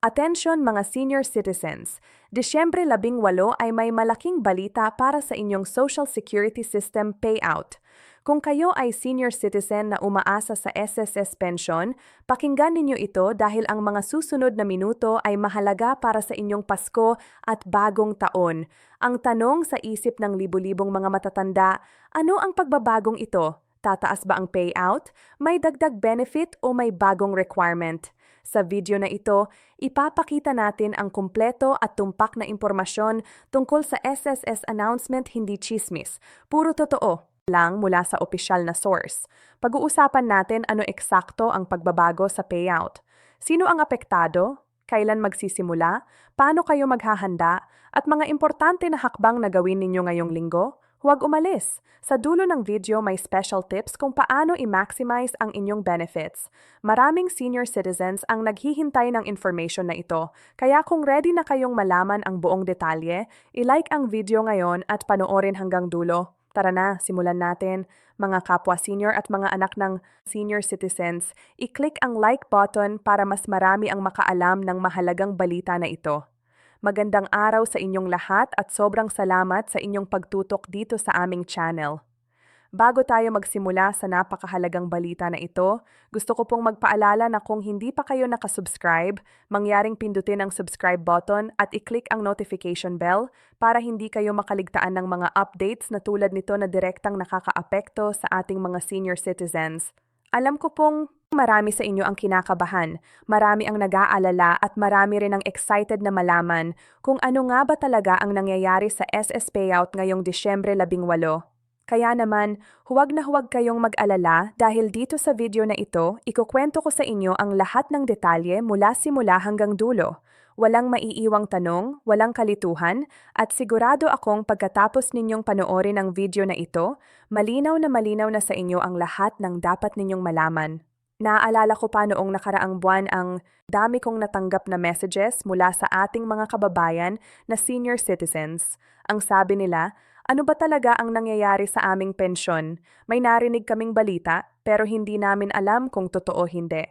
Atensyon mga senior citizens, Disyembre 18 ay may malaking balita para sa inyong Social Security System payout. Kung kayo ay senior citizen na umaasa sa SSS pension, pakinggan ninyo ito dahil ang mga susunod na minuto ay mahalaga para sa inyong Pasko at bagong taon. Ang tanong sa isip ng libu-libong mga matatanda, ano ang pagbabagong ito? Tataas ba ang payout? May dagdag benefit o may bagong requirement? Sa video na ito, ipapakita natin ang kumpleto at tumpak na impormasyon tungkol sa SSS announcement, hindi chismis. Puro totoo lang mula sa opisyal na source. Pag-uusapan natin ano eksakto ang pagbabago sa payout. Sino ang apektado? Kailan magsisimula? Paano kayo maghahanda? At mga importante na hakbang na gawin ninyo ngayong linggo? Huwag umalis! Sa dulo ng video may special tips kung paano i-maximize ang inyong benefits. Maraming senior citizens ang naghihintay ng information na ito, kaya kung ready na kayong malaman ang buong detalye, i-like ang video ngayon at panoorin hanggang dulo. Tara na, simulan natin. Mga kapwa senior at mga anak ng senior citizens, i-click ang like button para mas marami ang makaalam ng mahalagang balita na ito. Magandang araw sa inyong lahat at sobrang salamat sa inyong pagtutok dito sa aming channel. Bago tayo magsimula sa napakahalagang balita na ito, gusto ko pong magpaalala na kung hindi pa kayo nakasubscribe, mangyaring pindutin ang subscribe button at i-click ang notification bell para hindi kayo makaligtaan ng mga updates na tulad nito na direktang nakakaapekto sa ating mga senior citizens. Alam ko pong marami sa inyo ang kinakabahan, marami ang nag-aalala at marami rin ang excited na malaman kung ano nga ba talaga ang nangyayari sa SS payout ngayong Disyembre 18. Kaya naman, huwag na huwag kayong mag-alala dahil dito sa video na ito, ikukwento ko sa inyo ang lahat ng detalye mula simula hanggang dulo. Walang maiiwang tanong, walang kalituhan, at sigurado akong pagkatapos ninyong panoorin ang video na ito, malinaw na sa inyo ang lahat ng dapat ninyong malaman. Naaalala ko pa noong nakaraang buwan ang dami kong natanggap na messages mula sa ating mga kababayan na senior citizens. Ang sabi nila, ano ba talaga ang nangyayari sa aming pensyon? May narinig kaming balita pero hindi namin alam kung totoo hindi.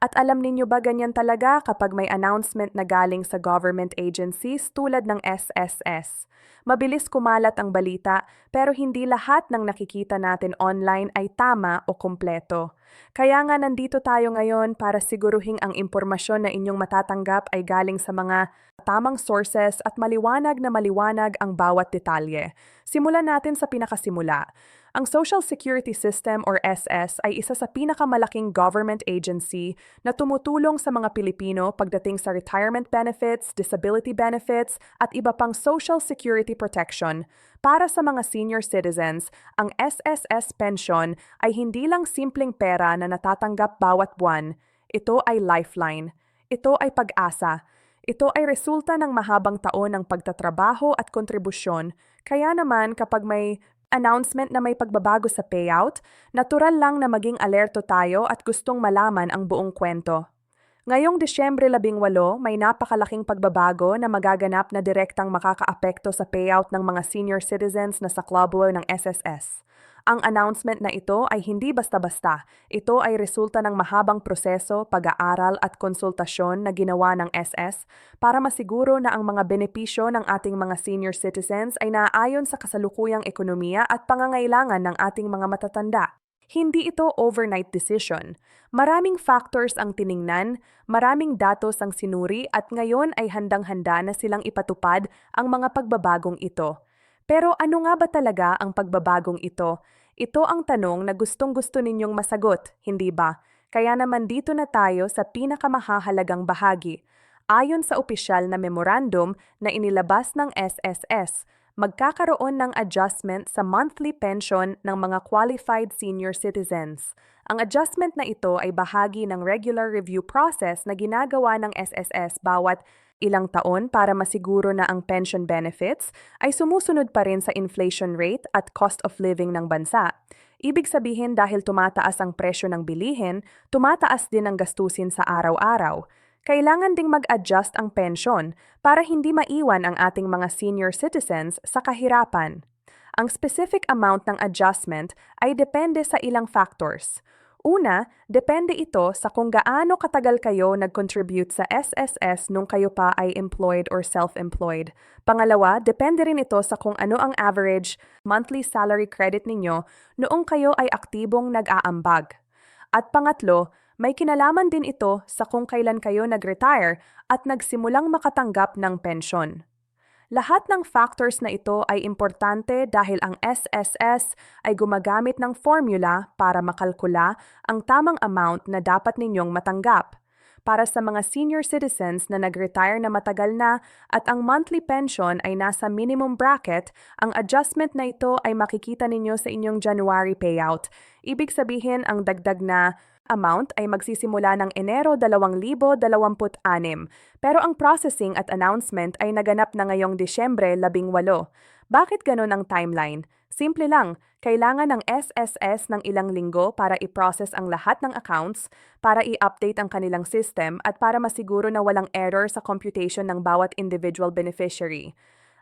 At alam ninyo ba ganyan talaga kapag may announcement na galing sa government agencies tulad ng SSS? Mabilis kumalat ang balita pero hindi lahat ng nakikita natin online ay tama o kumpleto. Kaya nga nandito tayo ngayon para siguruhing ang impormasyon na inyong matatanggap ay galing sa mga tamang sources at maliwanag na maliwanag ang bawat detalye. Simulan natin sa pinakasimula. Ang Social Security System or SS ay isa sa pinakamalaking government agency na tumutulong sa mga Pilipino pagdating sa retirement benefits, disability benefits at iba pang social security protection. Para sa mga senior citizens, ang SSS pension ay hindi lang simpleng pera na natatanggap bawat buwan. Ito ay lifeline. Ito ay pag-asa. Ito ay resulta ng mahabang taon ng pagtatrabaho at kontribusyon. Kaya naman kapag may announcement na may pagbabago sa payout, natural lang na maging alerto tayo at gustong malaman ang buong kwento. Ngayong Disyembre 18, may napakalaking pagbabago na magaganap na direktang makakaapekto sa payout ng mga senior citizens na saklabo ng SSS. Ang announcement na ito ay hindi basta-basta. Ito ay resulta ng mahabang proseso, pag-aaral at konsultasyon na ginawa ng SS para masiguro na ang mga benepisyo ng ating mga senior citizens ay naaayon sa kasalukuyang ekonomiya at pangangailangan ng ating mga matatanda. Hindi ito overnight decision. Maraming factors ang tiningnan, maraming datos ang sinuri at ngayon ay handang-handa na silang ipatupad ang mga pagbabagong ito. Pero ano nga ba talaga ang pagbabagong ito? Ito ang tanong na gustong-gusto ninyong masagot, hindi ba? Kaya naman dito na tayo sa pinakamahahalagang bahagi. Ayon sa opisyal na memorandum na inilabas ng SSS, magkakaroon ng adjustment sa monthly pension ng mga qualified senior citizens. Ang adjustment na ito ay bahagi ng regular review process na ginagawa ng SSS bawat ilang taon para masiguro na ang pension benefits ay sumusunod pa rin sa inflation rate at cost of living ng bansa. Ibig sabihin dahil tumataas ang presyo ng bilihin, tumataas din ang gastusin sa araw-araw. Kailangan ding mag-adjust ang pensyon para hindi maiwan ang ating mga senior citizens sa kahirapan. Ang specific amount ng adjustment ay depende sa ilang factors. Una, depende ito sa kung gaano katagal kayo nag-contribute sa SSS nung kayo pa ay employed or self-employed. Pangalawa, depende rin ito sa kung ano ang average monthly salary credit ninyo noong kayo ay aktibong nag-aambag. At pangatlo, may kinalaman din ito sa kung kailan kayo nag-retire at nagsimulang makatanggap ng pensyon. Lahat ng factors na ito ay importante dahil ang SSS ay gumagamit ng formula para makalkula ang tamang amount na dapat ninyong matanggap. Para sa mga senior citizens na nag-retire na matagal na at ang monthly pension ay nasa minimum bracket, ang adjustment na ito ay makikita ninyo sa inyong January payout. Ibig sabihin ang dagdag na amount ay magsisimula ng Enero 2026, pero ang processing at announcement ay naganap na ngayong Disyembre 18. Bakit ganon ang timeline? Simple lang, kailangan ng SSS ng ilang linggo para i-process ang lahat ng accounts, para i-update ang kanilang system at para masiguro na walang error sa computation ng bawat individual beneficiary.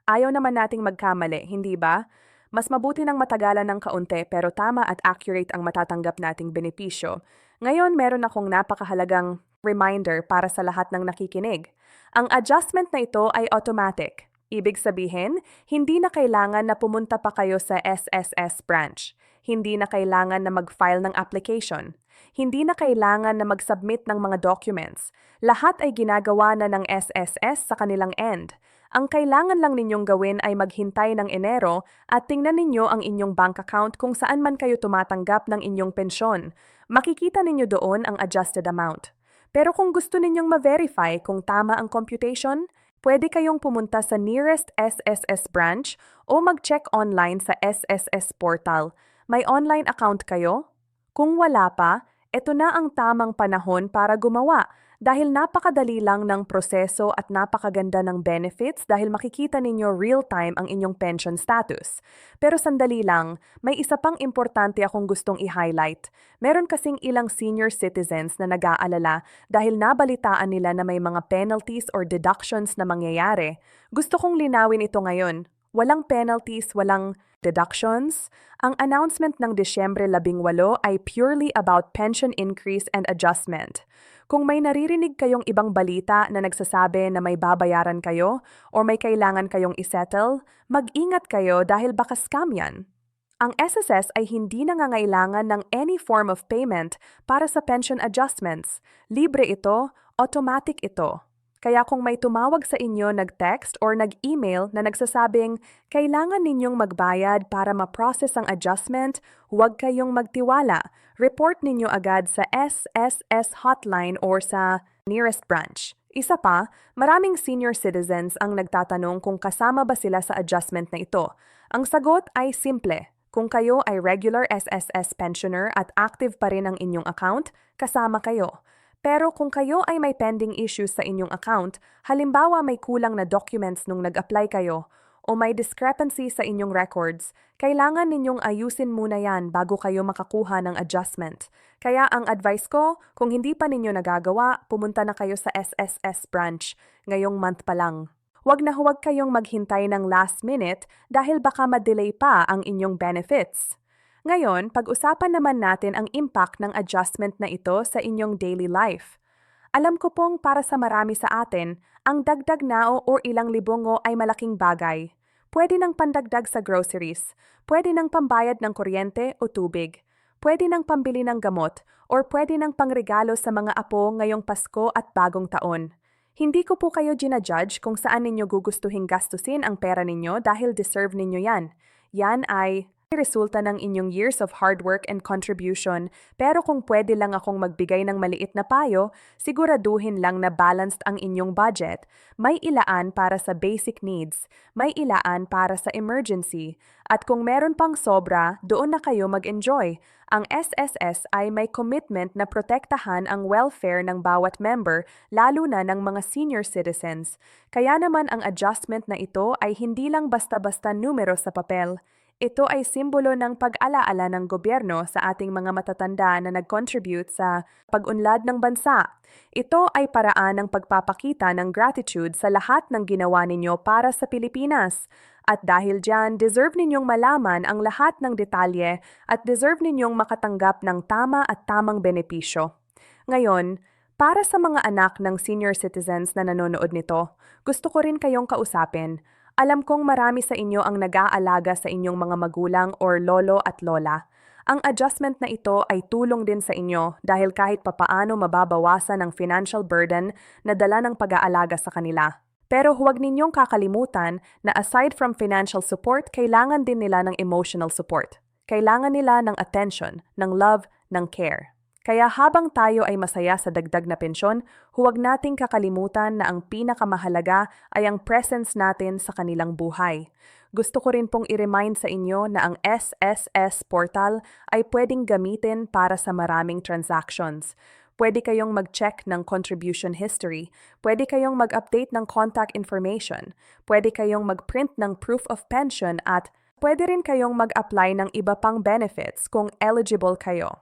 Ayaw naman nating magkamali, hindi ba? Mas mabuti ng matagalan ng kaunti pero tama at accurate ang matatanggap nating benepisyo. Ngayon, meron akong napakahalagang reminder para sa lahat ng nakikinig. Ang adjustment na ito ay automatic. Ibig sabihin, hindi na kailangan na pumunta pa kayo sa SSS branch. Hindi na kailangan na mag-file ng application. Hindi na kailangan na mag-submit ng mga documents. Lahat ay ginagawa na ng SSS sa kanilang end. Ang kailangan lang ninyong gawin ay maghintay ng Enero at tingnan ninyo ang inyong bank account kung saan man kayo tumatanggap ng inyong pensyon. Makikita ninyo doon ang adjusted amount. Pero kung gusto ninyong ma-verify kung tama ang computation, pwede kayong pumunta sa nearest SSS branch o mag-check online sa SSS portal. May online account kayo? Kung wala pa, ito na ang tamang panahon para gumawa dahil napakadali lang ng proseso at napakaganda ng benefits dahil makikita ninyo real-time ang inyong pension status. Pero sandali lang, may isa pang importante akong gustong i-highlight. Meron kasing ilang senior citizens na nag-aalala dahil nabalitaan nila na may mga penalties or deductions na mangyayari. Gusto kong linawin ito ngayon. Walang penalties, walang deductions. Ang announcement ng Disyembre 18 ay purely about pension increase and adjustment. Kung may naririnig kayong ibang balita na nagsasabi na may babayaran kayo o may kailangan kayong isettle, mag-ingat kayo dahil baka scam yan. Ang SSS ay hindi nangangailangan ng any form of payment para sa pension adjustments. Libre ito, automatic ito. Kaya kung may tumawag sa inyo nag-text or nag-email na nagsasabing kailangan ninyong magbayad para ma-process ang adjustment, huwag kayong magtiwala. Report ninyo agad sa SSS hotline or sa nearest branch. Isa pa, maraming senior citizens ang nagtatanong kung kasama ba sila sa adjustment na ito. Ang sagot ay simple. Kung kayo ay regular SSS pensioner at active pa rin ang inyong account, kasama kayo. Pero kung kayo ay may pending issues sa inyong account, halimbawa may kulang na documents nung nag-apply kayo, o may discrepancy sa inyong records, kailangan ninyong ayusin muna yan bago kayo makakuha ng adjustment. Kaya ang advice ko, kung hindi pa ninyo nagagawa, pumunta na kayo sa SSS branch, ngayong month pa lang. Huwag na huwag kayong maghintay ng last minute dahil baka ma-delay pa ang inyong benefits. Ngayon, pag-usapan naman natin ang impact ng adjustment na ito sa inyong daily life. Alam ko pong para sa marami sa atin, ang dagdag nao o ilang libongo ay malaking bagay. Pwede nang pandagdag sa groceries, pwede nang pambayad ng kuryente o tubig, pwede nang pambili ng gamot, or pwede nang pangregalo sa mga apo ngayong Pasko at Bagong Taon. Hindi ko po kayo ginajudge kung saan ninyo gugustuhin gastusin ang pera ninyo dahil deserve ninyo yan. Yan ay resulta ng inyong years of hard work and contribution, pero kung pwede lang akong magbigay ng maliit na payo, siguraduhin lang na balanced ang inyong budget. May ilaan para sa basic needs, may ilaan para sa emergency, at kung meron pang sobra, doon na kayo mag-enjoy. Ang SSS ay may commitment na protektahan ang welfare ng bawat member, lalo na ng mga senior citizens. Kaya naman ang adjustment na ito ay hindi lang basta-basta numero sa papel. Ito ay simbolo ng pag-alaala ng gobyerno sa ating mga matatanda na nag-contribute sa pag-unlad ng bansa. Ito ay paraan ng pagpapakita ng gratitude sa lahat ng ginawa ninyo para sa Pilipinas. At dahil dyan, deserve ninyong malaman ang lahat ng detalye at deserve ninyong makatanggap ng tama at tamang benepisyo. Ngayon, para sa mga anak ng senior citizens na nanonood nito, gusto ko rin kayong kausapin. Alam kong marami sa inyo ang nag-aalaga sa inyong mga magulang or lolo at lola. Ang adjustment na ito ay tulong din sa inyo dahil kahit papaano mababawasan ang financial burden na dala ng pag-aalaga sa kanila. Pero huwag ninyong kakalimutan na aside from financial support, kailangan din nila ng emotional support. Kailangan nila ng attention, ng love, ng care. Kaya habang tayo ay masaya sa dagdag na pensyon, huwag nating kakalimutan na ang pinakamahalaga ay ang presence natin sa kanilang buhay. Gusto ko rin pong i-remind sa inyo na ang SSS portal ay pwedeng gamitin para sa maraming transactions. Pwede kayong mag-check ng contribution history, pwede kayong mag-update ng contact information, pwede kayong mag-print ng proof of pension at pwede rin kayong mag-apply ng iba pang benefits kung eligible kayo.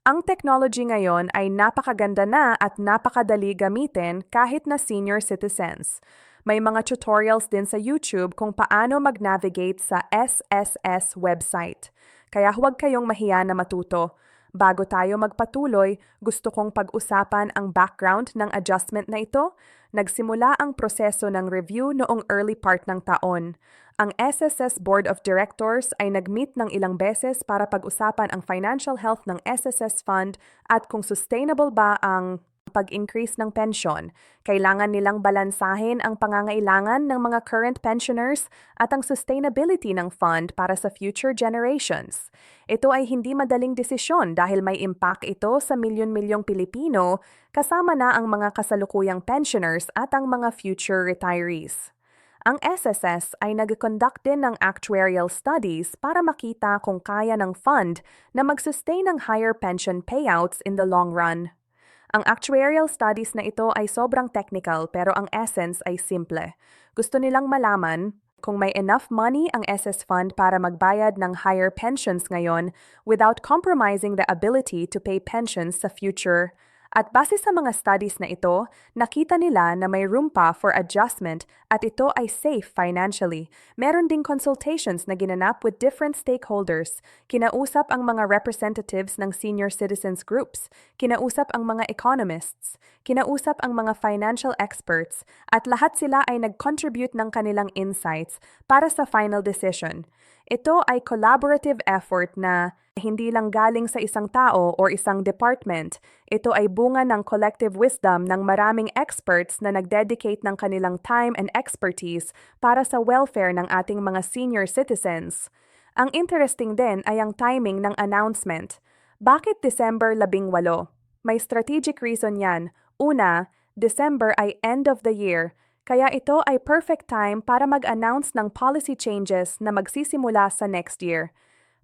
Ang technology ngayon ay napakaganda na at napakadali gamitin kahit na senior citizens. May mga tutorials din sa YouTube kung paano mag-navigate sa SSS website. Kaya huwag kayong mahiya na matuto. Bago tayo magpatuloy, gusto kong pag-usapan ang background ng adjustment na ito. Nagsimula ang proseso ng review noong early part ng taon. Ang SSS Board of Directors ay nag-meet ng ilang beses para pag-usapan ang financial health ng SSS Fund at kung sustainable ba ang pag-increase ng pensyon. Kailangan nilang balansahin ang pangangailangan ng mga current pensioners at ang sustainability ng fund para sa future generations. Ito ay hindi madaling desisyon dahil may impact ito sa milyon-milyong Pilipino, kasama na ang mga kasalukuyang pensioners at ang mga future retirees. Ang SSS ay nag-conduct din ng actuarial studies para makita kung kaya ng fund na mag-sustain ng higher pension payouts in the long run. Ang actuarial studies na ito ay sobrang technical pero ang essence ay simple. Gusto nilang malaman kung may enough money ang SS Fund para magbayad ng higher pensions ngayon without compromising the ability to pay pensions sa future. At base sa mga studies na ito, nakita nila na may room pa for adjustment at ito ay safe financially. Meron ding consultations na ginanap with different stakeholders. Kinausap ang mga representatives ng senior citizens groups, kinausap ang mga economists, kinausap ang mga financial experts, at lahat sila ay nag-contribute ng kanilang insights para sa final decision. Ito ay collaborative effort na hindi lang galing sa isang tao o isang department. Ito ay bunga ng collective wisdom ng maraming experts na nag-dedicate ng kanilang time and expertise para sa welfare ng ating mga senior citizens. Ang interesting din ay ang timing ng announcement. Bakit December 18? May strategic reason yan. Una, December ay end of the year. Kaya ito ay perfect time para mag-announce ng policy changes na magsisimula sa next year.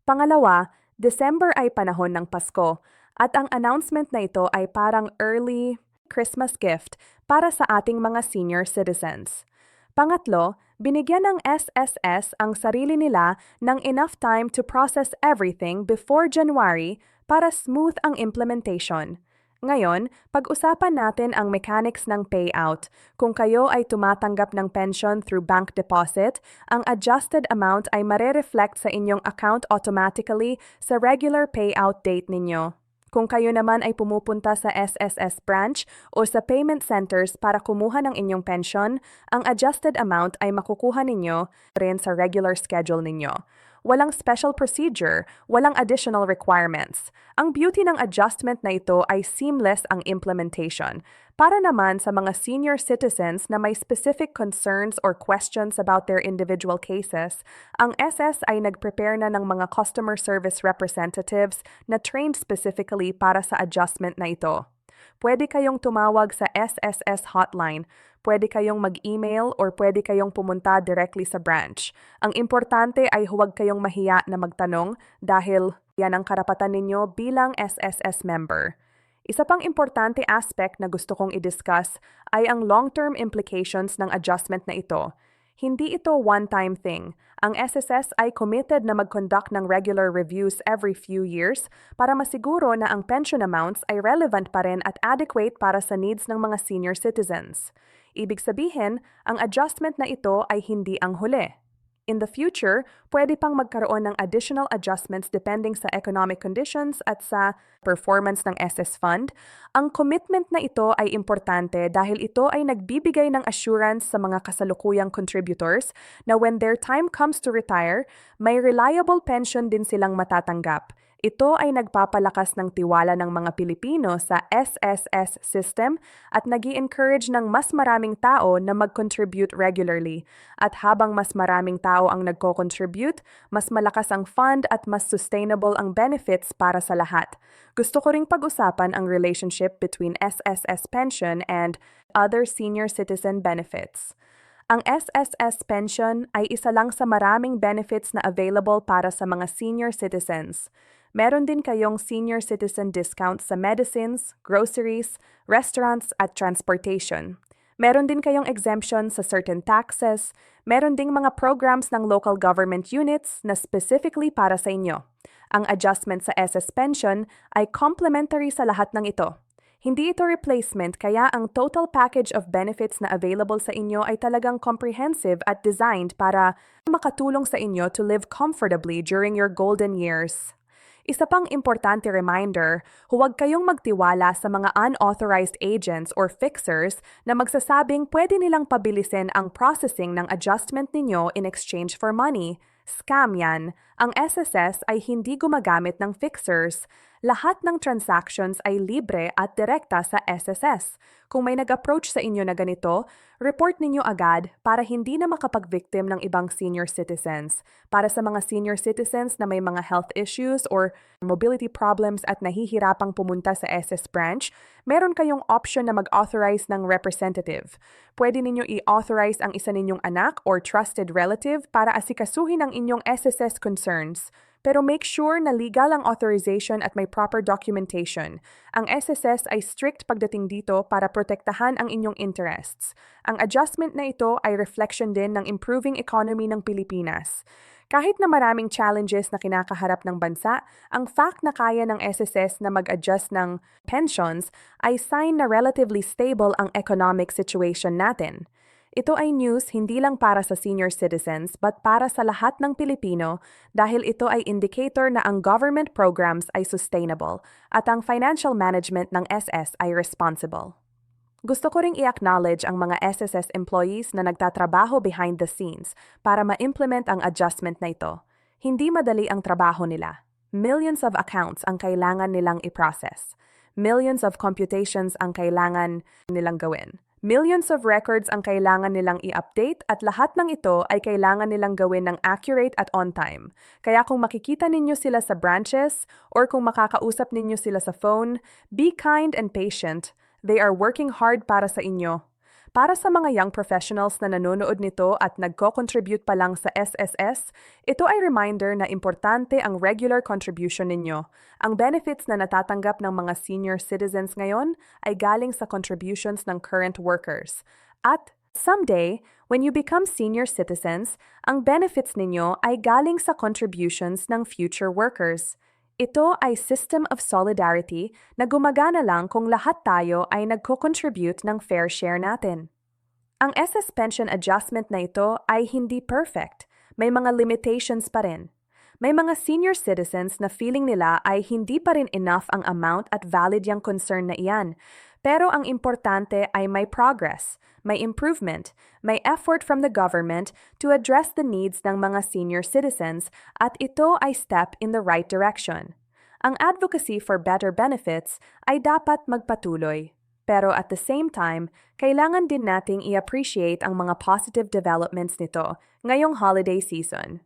Pangalawa, December ay panahon ng Pasko at ang announcement na ito ay parang early Christmas gift para sa ating mga senior citizens. Pangatlo, binigyan ng SSS ang sarili nila ng enough time to process everything before January para smooth ang implementation. Ngayon, pag-usapan natin ang mechanics ng payout. Kung kayo ay tumatanggap ng pension through bank deposit, ang adjusted amount ay marereflect sa inyong account automatically sa regular payout date ninyo. Kung kayo naman ay pumupunta sa SSS branch o sa payment centers para kumuha ng inyong pension, ang adjusted amount ay makukuha ninyo rin sa regular schedule ninyo. Walang special procedure, walang additional requirements. Ang beauty ng adjustment na ito ay seamless ang implementation. Para naman sa mga senior citizens na may specific concerns or questions about their individual cases, ang SS ay nag-prepare na ng mga customer service representatives na trained specifically para sa adjustment na ito. Pwede kayong tumawag sa SSS hotline, pwede kayong mag-email or pwede kayong pumunta directly sa branch. Ang importante ay huwag kayong mahiya na magtanong dahil yan ang karapatan ninyo bilang SSS member. Isa pang importante aspect na gusto kong i-discuss ay ang long-term implications ng adjustment na ito. Hindi ito one-time thing. Ang SSS ay committed na mag-conduct ng regular reviews every few years para masiguro na ang pension amounts ay relevant pa rin at adequate para sa needs ng mga senior citizens. Ibig sabihin, ang adjustment na ito ay hindi ang huli. In the future, pwede pang magkaroon ng additional adjustments depending sa economic conditions at sa performance ng SS Fund. Ang commitment na ito ay importante dahil ito ay nagbibigay ng assurance sa mga kasalukuyang contributors na when their time comes to retire, may reliable pension din silang matatanggap. Ito ay nagpapalakas ng tiwala ng mga Pilipino sa SSS system at nag-i-encourage ng mas maraming tao na mag-contribute regularly. At habang mas maraming tao ang nagko-contribute, mas malakas ang fund at mas sustainable ang benefits para sa lahat. Gusto ko ring pag-usapan ang relationship between SSS pension and other senior citizen benefits. Ang SSS pension ay isa lang sa maraming benefits na available para sa mga senior citizens. Meron din kayong senior citizen discounts sa medicines, groceries, restaurants at transportation. Meron din kayong exemption sa certain taxes. Meron ding mga programs ng local government units na specifically para sa inyo. Ang adjustment sa SS pension ay complementary sa lahat ng ito. Hindi ito replacement kaya ang total package of benefits na available sa inyo ay talagang comprehensive at designed para makatulong sa inyo to live comfortably during your golden years. Isa pang importante reminder, huwag kayong magtiwala sa mga unauthorized agents or fixers na magsasabing pwede nilang pabilisin ang processing ng adjustment ninyo in exchange for money. Scam yan. Ang SSS ay hindi gumagamit ng fixers. Lahat ng transactions ay libre at direkta sa SSS. Kung may nag-approach sa inyo na ganito, report ninyo agad para hindi na makapag-victim ng ibang senior citizens. Para sa mga senior citizens na may mga health issues or mobility problems at nahihirapang pumunta sa SS branch, meron kayong option na mag-authorize ng representative. Pwede ninyo i-authorize ang isa ninyong anak or trusted relative para asikasuhin ang inyong SSS concerns. Pero make sure na legal ang authorization at may proper documentation. Ang SSS ay strict pagdating dito para protektahan ang inyong interests. Ang adjustment na ito ay reflection din ng improving economy ng Pilipinas. Kahit na maraming challenges na kinakaharap ng bansa, ang fact na kaya ng SSS na mag-adjust ng pensions ay sign na relatively stable ang economic situation natin. Ito ay news hindi lang para sa senior citizens but para sa lahat ng Pilipino dahil ito ay indicator na ang government programs ay sustainable at ang financial management ng SS ay responsible. Gusto ko ring i-acknowledge ang mga SSS employees na nagtatrabaho behind the scenes para ma-implement ang adjustment na ito. Hindi madali ang trabaho nila. Millions of accounts ang kailangan nilang i-process. Millions of computations ang kailangan nilang gawin. Millions of records ang kailangan nilang i-update at lahat ng ito ay kailangan nilang gawin ng accurate at on time. Kaya kung makikita ninyo sila sa branches or kung makakausap ninyo sila sa phone, be kind and patient. They are working hard para sa inyo. Para sa mga young professionals na nanonood nito at nagko-contribute pa lang sa SSS, ito ay reminder na importante ang regular contribution ninyo. Ang benefits na natatanggap ng mga senior citizens ngayon ay galing sa contributions ng current workers. At someday, when you become senior citizens, ang benefits ninyo ay galing sa contributions ng future workers. Ito ay system of solidarity na gumagana lang kung lahat tayo ay nagko-contribute ng fair share natin. Ang SS pension adjustment na ito ay hindi perfect. May mga limitations pa rin. May mga senior citizens na feeling nila ay hindi pa rin enough ang amount at valid yung concern na iyan. Pero ang importante ay may progress, may improvement, may effort from the government to address the needs ng mga senior citizens at ito ay step in the right direction. Ang advocacy for better benefits ay dapat magpatuloy. Pero at the same time, kailangan din nating i-appreciate ang mga positive developments nito ngayong holiday season.